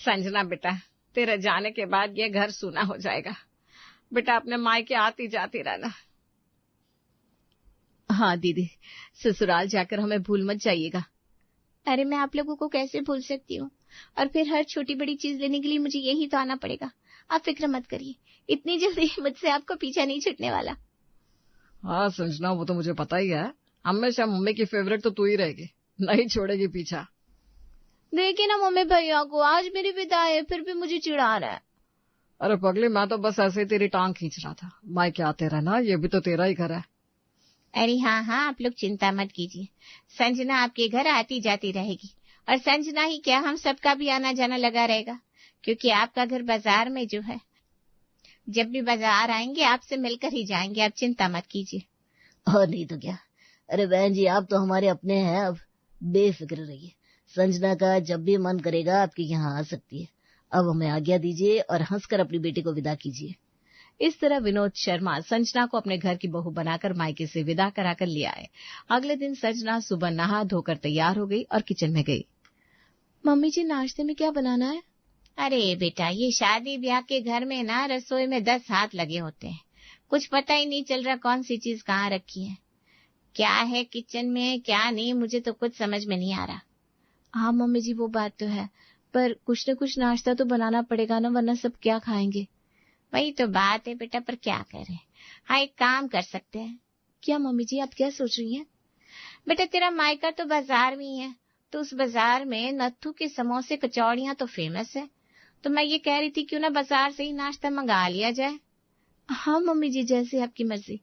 संजना बेटा, तेरे जाने के बाद ये घर सूना हो जाएगा। बेटा अपने मायके आती जाती रहना। हाँ दीदी, ससुराल जाकर हमें भूल मत जाइएगा। अरे मैं आप लोगों को कैसे भूल सकती हूँ, और फिर हर छोटी बड़ी चीज लेने के लिए मुझे यही तो आना पड़ेगा। आप फिक्र मत करिए, इतनी जल्दी मुझसे आपको पीछा नहीं छूटने वाला। हाँ संजना, वो तो मुझे पता ही है। हमेशा मम्मी की फेवरेट तो तू ही रहेगी, नहीं छोड़ेगी पीछा। देखिए ना मम्मी भैया को, आज मेरी विदाई है फिर भी मुझे चिढ़ा रहा है। अरे पगली, मैं तो बस ऐसे ही तेरी टांग खींच रहा था। मायके आते रहना, ये भी तो तेरा ही घर है। अरे हाँ हाँ, आप लोग चिंता मत कीजिए, संजना आपके घर आती जाती रहेगी। और संजना ही क्या, हम सबका भी आना जाना लगा रहेगा, क्योंकि आपका घर बाजार में जो है। जब भी बाजार आएंगे आपसे मिलकर ही जाएंगे, आप चिंता मत कीजिए। और नहीं तो क्या। अरे बहन जी, आप तो हमारे अपने हैं, अब बेफिक्र रहिए। संजना का जब भी मन करेगा आपके यहाँ आ सकती है। अब हमें आज्ञा दीजिए और हंसकर अपनी बेटी को विदा कीजिए। इस तरह विनोद शर्मा संजना को अपने घर की बहू बनाकर मायके से विदा कराकर ले आए। अगले दिन संजना सुबह नहा धोकर तैयार हो गई और किचन में गई। मम्मी जी, नाश्ते में क्या बनाना है? अरे बेटा, ये शादी ब्याह के घर में ना रसोई में 10 हाथ लगे होते हैं, कुछ पता ही नहीं चल रहा कौन सी चीज कहाँ रखी है, क्या है किचन में क्या नहीं, मुझे तो कुछ समझ में नहीं आ रहा। हाँ मम्मी जी, वो बात तो है, पर कुछ न कुछ नाश्ता तो बनाना पड़ेगा ना, वरना सब क्या खाएंगे। वही तो बात है बेटा, पर क्या करें। हाँ, एक काम कर सकते हैं। क्या मम्मी जी, आप क्या सोच रही हैं? बेटा तेरा मायका तो बाजार में ही है, तो उस बाजार में नत्थू के समोसे कचौड़ियां तो फेमस है, तो मैं ये कह रही थी क्यों ना बाजार से ही नाश्ता मंगा लिया जाए। हाँ मम्मी जी, जैसे आपकी मर्जी।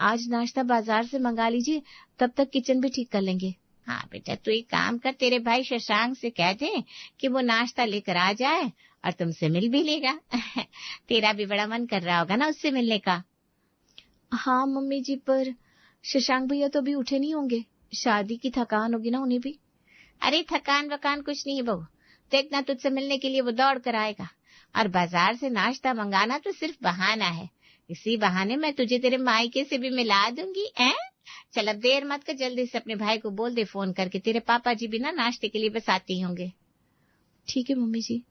आज नाश्ता बाजार से मंगा लीजिए, तब तक किचन भी ठीक कर लेंगे। हाँ बेटा, तू एक काम कर, तेरे भाई शशांक से कह दे कि वो नाश्ता लेकर आ जाए और तुमसे मिल भी लेगा। तेरा भी बड़ा मन कर रहा होगा ना उससे मिलने का। हाँ मम्मी जी, पर शशांक भैया तो अभी उठे नहीं होंगे, शादी की थकान होगी ना उन्हें भी। अरे थकान वकान कुछ नहीं बहू, देखना तुझसे मिलने के लिए वो दौड़ कर आएगा, और बाजार से नाश्ता मंगाना तो सिर्फ बहाना है। इसी बहाने मैं तुझे तेरे मायके से भी मिला दूंगी। चल अब देर मत कर, जल्दी से अपने भाई को बोल दे फोन करके, तेरे पापा जी भी ना नाश्ते के लिए बस आते ही होंगे। ठीक है मम्मी जी।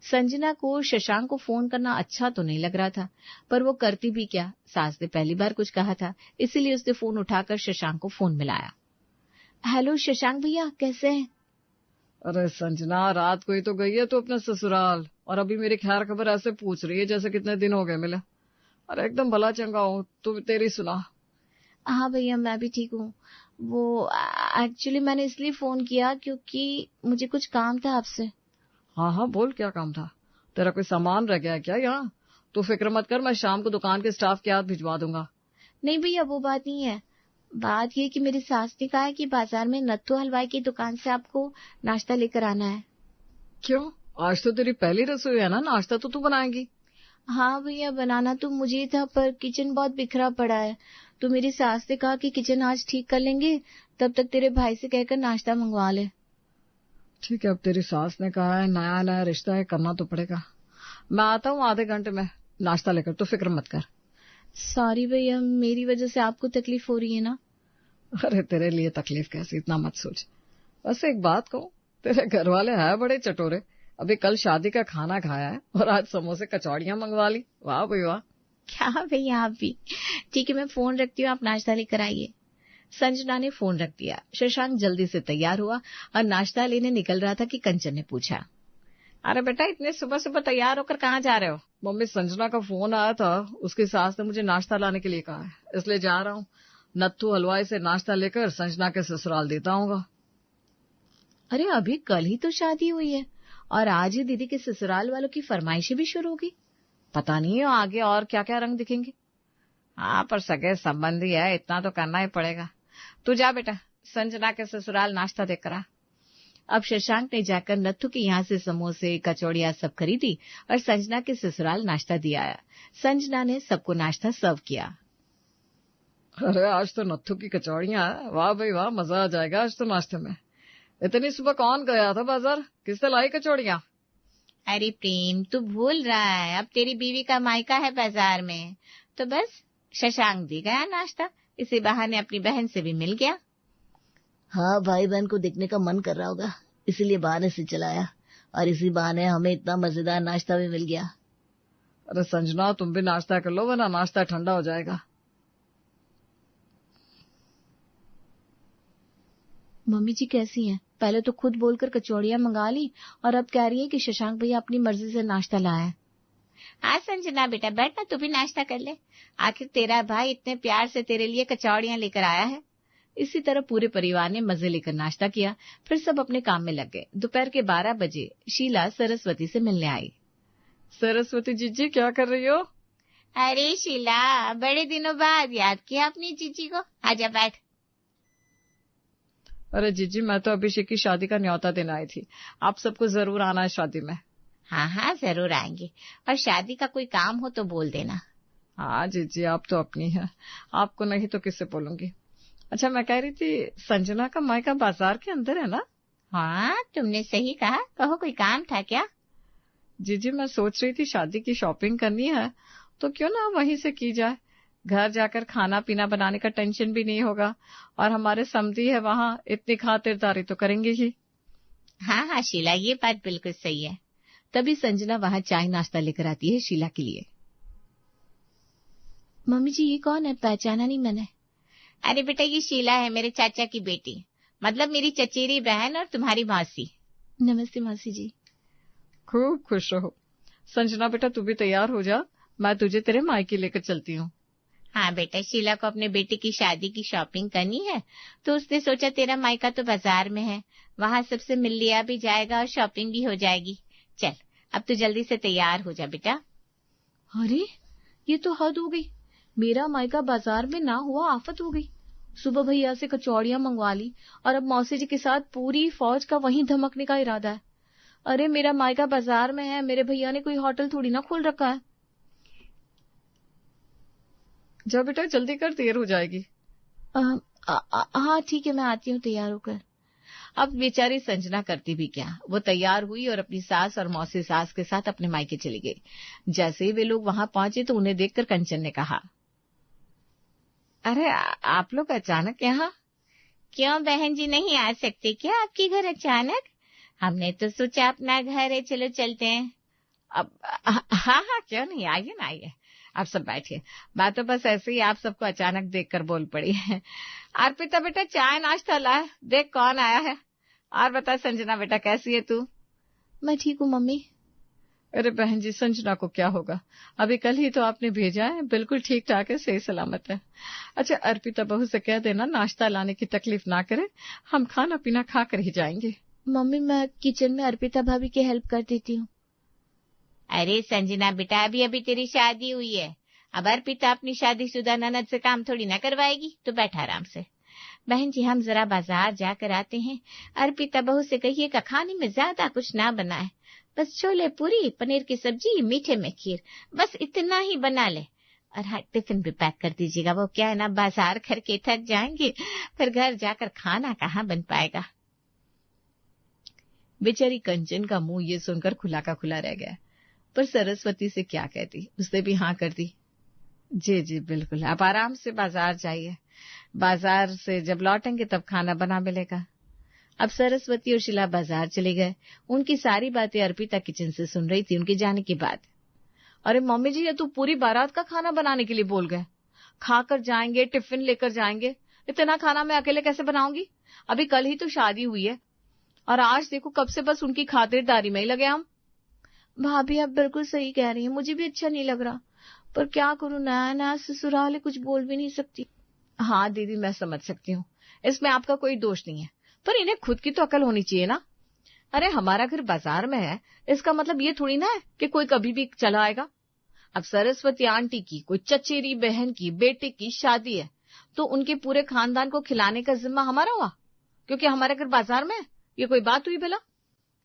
संजना को शशांक को फोन करना अच्छा तो नहीं लग रहा था, पर वो करती भी क्या, सास ने पहली बार कुछ कहा था, इसीलिए उसने फोन उठाकर शशांक को फोन मिलाया। हेलो शशांक भैया, कैसे हैं? अरे संजना, रात को ही तो गई है तो अपने ससुराल, और अभी मेरी खैर खबर ऐसे पूछ रही है जैसे कितने दिन हो गए मिले। अरे एकदम भला चंगा हूँ, तू तेरी सुना। हाँ भैया, मैं भी ठीक हूँ। वो एक्चुअली मैंने इसलिए फोन किया क्योंकि मुझे कुछ काम था आपसे। हाँ हाँ बोल, क्या काम था? तेरा कोई सामान रह गया है क्या यहाँ? तू फिक्र मत कर, मैं शाम को दुकान के स्टाफ के हाथ भिजवा दूंगा। नहीं भैया, वो बात नहीं है। बात ये कि मेरी सास ने कहा है कि बाजार में नत्थू हलवाई की दुकान से आपको नाश्ता लेकर आना है। क्यों? आज तो तेरी पहली रसोई है ना, नाश्ता तो तू बनाएगी। हाँ भैया, बनाना तो मुझे ही था, पर किचन बहुत बिखरा पड़ा है, तो मेरी सास ने कहा कि किचन आज ठीक कर लेंगे, तब तक तेरे भाई से कहकर नाश्ता मंगवा ले। ठीक है, अब तेरी सास ने कहा है, नया नया रिश्ता है, करना तो पड़ेगा। मैं आता हूँ आधे घंटे में नाश्ता लेकर, तो फिक्र मत कर। सॉरी भैया, मेरी वजह से आपको तकलीफ हो रही है ना। अरे तेरे लिए तकलीफ कैसी, इतना मत सोच। बस एक बात कहूँ, तेरे घर वाले हैं बड़े चटोरे। अभी कल शादी का खाना खाया है और आज समोसे कचौड़ियां मंगवा ली। वाह भाई वाह। क्या भैया, आप भी। ठीक है, मैं फोन रखती हूँ, आप नाश्ता लेकर आइए। संजना ने फोन रख दिया। शशांक जल्दी से तैयार हुआ और नाश्ता लेने निकल रहा था कि कंचन ने पूछा, अरे बेटा, इतने सुबह सुबह तैयार होकर कहाँ जा रहे हो? मम्मी, संजना का फोन आया था, उसकी सास ने मुझे नाश्ता लाने के लिए कहा है, इसलिए जा रहा हूँ। नत्थू हलवाई से नाश्ता लेकर संजना के ससुराल देता हूँ। अरे अभी कल ही तो शादी हुई है और आज ही दीदी के ससुराल वालों की फरमाइशें भी शुरू होगी। पता नहीं आगे और क्या क्या रंग दिखेंगे। हाँ, पर सगे संबंधी है, इतना तो करना ही पड़ेगा। तू जा बेटा, संजना के ससुराल नाश्ता देकर आ। अब शशांक ने जाकर नत्थू के यहाँ से समोसे कचौड़ियां सब खरीदी और संजना के ससुराल नाश्ता दिया आया। संजना ने सबको नाश्ता सर्व किया। अरे आज तो नत्थू की कचौड़ियां हैं, वाह भाई वाह, मजा आ जाएगा आज तो नाश्ते में। इतनी सुबह कौन गया था बाजार, किसने लाई कचौड़ियां? अरे प्रेम, तू भूल रहा है, अब तेरी बीवी का मायका है बाजार में, तो बस शशांक दे गया नाश्ता, इसी बहाने अपनी बहन से भी मिल गया। हाँ, भाई बहन को देखने का मन कर रहा होगा, इसीलिए बहाने से चलाया। और इसी बहाने हमें इतना मजेदार नाश्ता भी मिल गया। अरे संजना, तुम भी नाश्ता कर लो, वरना नाश्ता ठंडा हो जाएगा। मम्मी जी कैसी हैं? पहले तो खुद बोलकर कचौड़ियां मंगा ली और अब कह रही है कि शशांक भैया अपनी मर्जी से नाश्ता लाया है। हाँ संजना बेटा, बैठ ना, तू भी नाश्ता कर ले। आखिर तेरा भाई इतने प्यार से तेरे लिए कचौड़ियां लेकर आया है। इसी तरह पूरे परिवार ने मजे लेकर नाश्ता किया, फिर सब अपने काम में लग गए। दोपहर के 12 बजे शीला सरस्वती से मिलने आई। सरस्वती जीजी, क्या कर रही हो? अरे शीला, बड़े दिनों बाद याद किया अपनी जीजी को, आजा बैठ। अरे जीजी, मैं तो अभिषेक की शादी का न्योता देने आई थी। आप सबको जरूर आना है शादी में। हाँ हाँ जरूर आएंगे, और शादी का कोई काम हो तो बोल देना। हाँ जीजी, आप तो अपनी है, आपको नहीं तो किससे बोलूंगी। अच्छा, मैं कह रही थी संजना का मायका बाजार के अंदर है ना? हाँ तुमने सही कहा, कहो कोई काम था क्या? जीजी, मैं सोच रही थी शादी की शॉपिंग करनी है तो क्यों ना वहीं से की जाए। घर जाकर खाना पीना बनाने का टेंशन भी नहीं होगा, और हमारे समधी है वहाँ, इतनी खातिरदारी तो करेंगे ही। हाँ हाँ शीला, ये बात बिल्कुल सही है। तभी संजना वहाँ चाय नाश्ता लेकर आती है शीला के लिए। मम्मी जी, ये कौन है? पहचाना नहीं मैंने। अरे बेटा, ये शीला है, मेरे चाचा की बेटी, मतलब मेरी चचेरी बहन और तुम्हारी मौसी। नमस्ते मौसी जी। खूब खुश रहो। संजना बेटा, तू भी तैयार हो जा, मैं तुझे तेरे मायके लेकर चलती हूँ। हाँ बेटा, शीला को अपने बेटे की शादी की शॉपिंग करनी है, तो उसने सोचा तेरा मायका तो बाजार में है, वहाँ सबसे मिल लिया भी जाएगा और शॉपिंग भी हो जाएगी। चल, अब तो जल्दी से तैयार हो जा बेटा। अरे ये तो हद हो गई, मेरा मायका बाजार में ना हुआ आफत हो गई। सुबह भैया से कचौड़ियां मंगवा ली और अब मौसी जी के साथ पूरी फौज का वहीं धमकने का इरादा है। अरे मेरा मायका बाजार में है, मेरे भैया ने कोई होटल थोड़ी ना खोल रखा है। जा बेटा, जल्दी कर, देर हो जाएगी। हाँ ठीक है, मैं आती हूँ तैयार होकर। अब बेचारी संजना करती भी क्या, वो तैयार हुई और अपनी सास और मौसी सास के साथ अपने मायके चली गई। जैसे ही वे लोग वहां पहुंचे तो उन्हें देखकर कंचन ने कहा, अरे आप लोग अचानक यहाँ? क्यों बहन जी, नहीं आ सकते क्या आपके घर अचानक? हमने तो सोचा अपना घर है, चलो चलते हैं। अब हाँ क्यों नहीं, आइए ना, आइए, आप सब बैठिए। मैं तो बस ऐसे ही आप सबको अचानक देखकर बोल पड़ी है। अर्पिता बेटा, चाय नाश्ता ला, देख कौन आया है। और बता संजना बेटा, कैसी है तू? मैं ठीक हूँ मम्मी। अरे बहन जी, संजना को क्या होगा, अभी कल ही तो आपने भेजा है, बिल्कुल ठीक ठाक है, सही सलामत है। अच्छा, अर्पिता बहू से कह देना नाश्ता लाने की तकलीफ ना करे, हम खाना पीना खा कर ही जाएंगे। मम्मी, मैं किचन में अर्पिता भाभी की हेल्प कर देती हूँ। अरे संजना बेटा, अभी अभी तेरी शादी हुई है, अब अर्पिता अपनी शादीशुदा ननद से काम थोड़ी ना करवाएगी, तो बैठ आराम से। बहन जी, हम जरा बाजार जाकर आते हैं, अर्पिता बहू से कहिएगा खाने में ज्यादा कुछ ना बनाए, बस छोले पूरी, पनीर की सब्जी, मीठे में खीर, बस इतना ही बना ले। और हाँ, टिफिन भी पैक कर दीजिएगा, वो क्या है ना, बाजार करके थक जाएंगे, फिर घर जाकर खाना कहाँ बन पाएगा। बेचारी कंचन का मुंह ये सुनकर खुला का खुला रह गया, पर सरस्वती से क्या कहती, उसने भी हाँ कर दी। जी जी बिल्कुल, आप आराम से बाजार जाइए, बाजार से जब लौटेंगे तब खाना बना मिलेगा। अब सरस्वती और शीला बाजार चले गए। उनकी सारी बातें अर्पिता किचन से सुन रही थी उनके जाने के बाद। अरे मम्मी जी, ये तो पूरी बारात का खाना बनाने के लिए बोल गए, खाकर जाएंगे, टिफिन लेकर जाएंगे, इतना खाना मैं अकेले कैसे बनाऊंगी? अभी कल ही तो शादी हुई है और आज देखो कब से बस उनकी खातिरदारी में ही लगे हम। भाभी, आप बिल्कुल सही कह रही हैं, मुझे भी अच्छा नहीं लग रहा, पर क्या करूं, नया नया ससुराल है, कुछ बोल भी नहीं सकती। हाँ दीदी, मैं समझ सकती हूँ, इसमें आपका कोई दोष नहीं है, पर इन्हें खुद की तो अकल होनी चाहिए ना। अरे हमारा घर बाजार में है, इसका मतलब ये थोड़ी ना है कि कोई कभी भी चला आएगा। अब सरस्वती आंटी की कोई चचेरी बहन की बेटे की शादी है तो उनके पूरे खानदान को खिलाने का जिम्मा हमारा हुआ, क्योंकि हमारे घर बाजार में है। ये कोई बात हुई भला?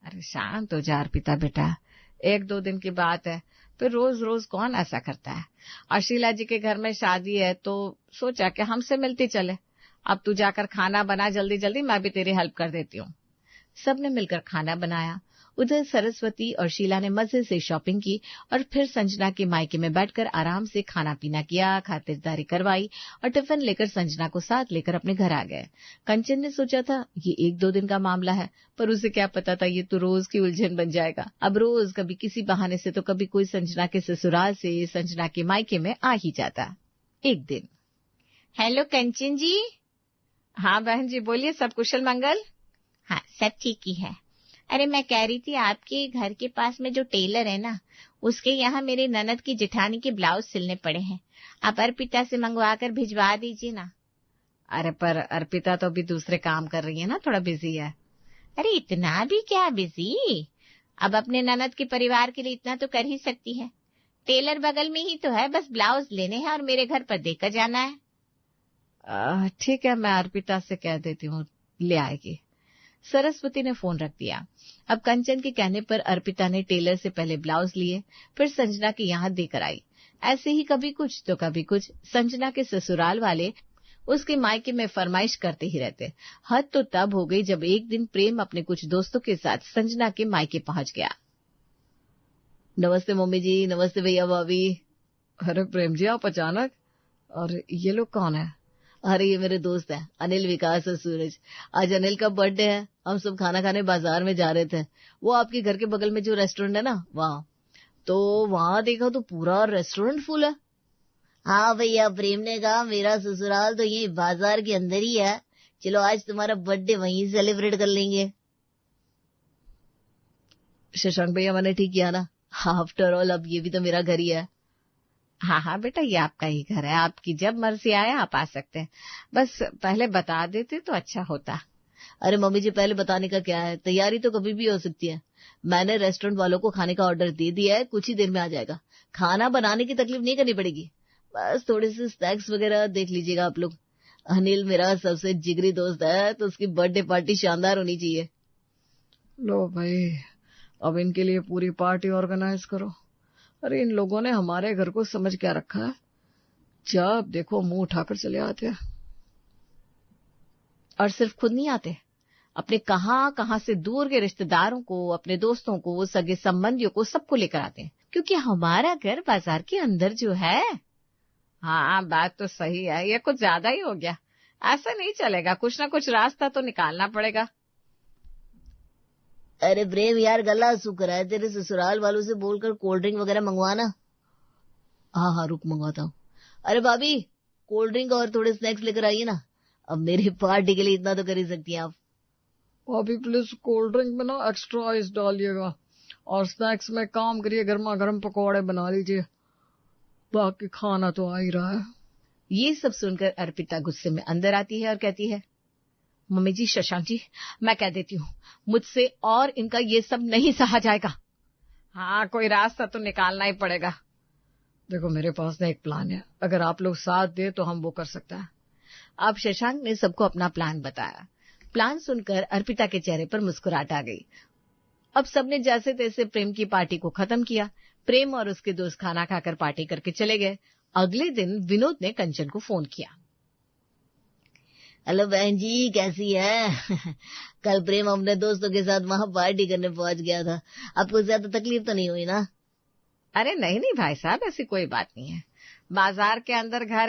अरे शांत हो जा अर्पिता बेटा, 1-2 दिन की बात है, फिर रोज रोज कौन ऐसा करता है। और शीला जी के घर में शादी है तो सोचा कि हमसे मिलती चले। अब तू जाकर खाना बना जल्दी जल्दी, मैं भी तेरी हेल्प कर देती हूँ। सबने मिलकर खाना बनाया उधर सरस्वती और शीला ने मजे से शॉपिंग की और फिर संजना के मायके में बैठकर आराम से खाना पीना किया, खातिरदारी करवाई और टिफिन लेकर संजना को साथ लेकर अपने घर आ गए। कंचन ने सोचा था ये 1-2 दिन का मामला है, पर उसे क्या पता था ये तो रोज की उलझन बन जाएगा। अब रोज कभी किसी बहाने से तो कभी कोई संजना के ससुराल से संजना के मायके में आ ही जाता। एक दिन, हेलो कंचन जी। हाँ बहन जी बोलिए, सब कुशल मंगल? हाँ सब ठीक ही है। अरे मैं कह रही थी आपके घर के पास में जो टेलर है ना, उसके यहाँ मेरे ननद की जेठानी के ब्लाउज सिलने पड़े हैं, आप अर्पिता से मंगवा कर भिजवा दीजिए ना। अरे पर अर्पिता तो अभी दूसरे काम कर रही है ना, थोड़ा बिजी है। अरे इतना भी क्या बिजी, अब अपने ननद के परिवार के लिए इतना तो कर ही सकती है। टेलर बगल में ही तो है, बस ब्लाउज लेने हैं और मेरे घर पर देकर जाना है। ठीक है, मैं अर्पिता से कह देती हूँ, ले आएगी। सरस्वती ने फोन रख दिया। अब कंचन के कहने पर अर्पिता ने टेलर से पहले ब्लाउज लिए, फिर संजना के यहाँ देकर आई। ऐसे ही कभी कुछ तो कभी कुछ संजना के ससुराल वाले उसके मायके में फरमाइश करते ही रहते। हद तो तब हो गई जब एक दिन प्रेम अपने कुछ दोस्तों के साथ संजना के मायके पहुंच गया। नमस्ते मम्मी जी, नमस्ते भैया भाभी। अरे प्रेम जी आप अचानक, और ये लोग कौन है? अरे ये मेरे दोस्त हैं, अनिल, विकास और सूरज। आज अनिल का बर्थडे है, हम सब खाना खाने बाजार में जा रहे थे। वो आपके घर के बगल में जो रेस्टोरेंट है ना, वहाँ तो वहाँ देखा तो पूरा रेस्टोरेंट फुल है। हाँ भैया, प्रेम ने कहा मेरा ससुराल तो यही बाजार के अंदर ही है, चलो आज तुम्हारा बर्थडे वहीं सेलिब्रेट कर लेंगे। शशांक भैया मैंने ठीक किया ना, आफ्टर ऑल अब ये भी तो मेरा घर ही है। हाँ हाँ बेटा, ये आपका ही घर है, आपकी जब मर्जी आए आप आ सकते हैं, बस पहले बता देते तो अच्छा होता। अरे मम्मी जी पहले बताने का क्या है, तैयारी तो कभी भी हो सकती है। मैंने रेस्टोरेंट वालों को खाने का ऑर्डर दे दिया है, कुछ ही देर में आ जाएगा। खाना बनाने की तकलीफ नहीं करनी पड़ेगी, बस थोड़े से स्नैक्स वगैरह देख लीजिएगा आप लोग। अनिल मेरा सबसे जिगरी दोस्त है, तो उसकी बर्थडे पार्टी शानदार होनी चाहिए। लो भाई, अब इनके लिए पूरी पार्टी ऑर्गेनाइज करो। अरे इन लोगों ने हमारे घर को समझ क्या रखा है, जब देखो मुंह उठाकर चले आते हैं। और सिर्फ खुद नहीं आते, अपने कहां से दूर के रिश्तेदारों को, अपने दोस्तों को, सगे संबंधियों को, सबको लेकर आते हैं, क्योंकि हमारा घर बाजार के अंदर जो है। हाँ बात तो सही है, ये कुछ ज्यादा ही हो गया, ऐसा नहीं चलेगा, कुछ ना कुछ रास्ता तो निकालना पड़ेगा। अरे प्रेम यार, गला सूख रहा है, तेरे ससुराल वालों से बोलकर कोल्ड ड्रिंक वगैरह मंगवाना। हाँ रुक मंगवाता हूँ। अरे भाभी, कोल्ड ड्रिंक और थोड़े स्नैक्स लेकर आइए ना, अब मेरी पार्टी के लिए इतना तो कर ही सकती हैं आप। भाभी प्लीज कोल्ड ड्रिंक में ना एक्स्ट्रा आइस डालिएगा, और स्नैक्स में काम करिए गर्मा गर्म पकौड़े बना लीजिए, बाकी खाना तो आ ही रहा है। ये सब सुनकर अर्पिता गुस्से में अंदर आती है और कहती है, मम्मी जी, शशांक जी, मैं कह देती हूँ, मुझसे और इनका ये सब नहीं सहा जाएगा। हाँ कोई रास्ता तो निकालना ही पड़ेगा। देखो मेरे पास ना एक प्लान है, अगर आप लोग साथ दे तो हम वो कर सकते हैं। अब शशांक ने सबको अपना प्लान बताया। प्लान सुनकर अर्पिता के चेहरे पर मुस्कुराहट आ गई। अब सबने जैसे तैसे प्रेम की पार्टी को खत्म किया। प्रेम और उसके दोस्त खाना खाकर पार्टी करके चले गए। अगले दिन विनोद ने कंचन को फोन किया। हेलो बहन जी, कैसी है? कल प्रेम अपने दोस्तों के साथ वहां पार्टी करने पहुंच गया था, आपको ज्यादा तकलीफ तो नहीं हुई ना? अरे नहीं भाई साहब, ऐसी कोई बात नहीं है, बाजार के अंदर घर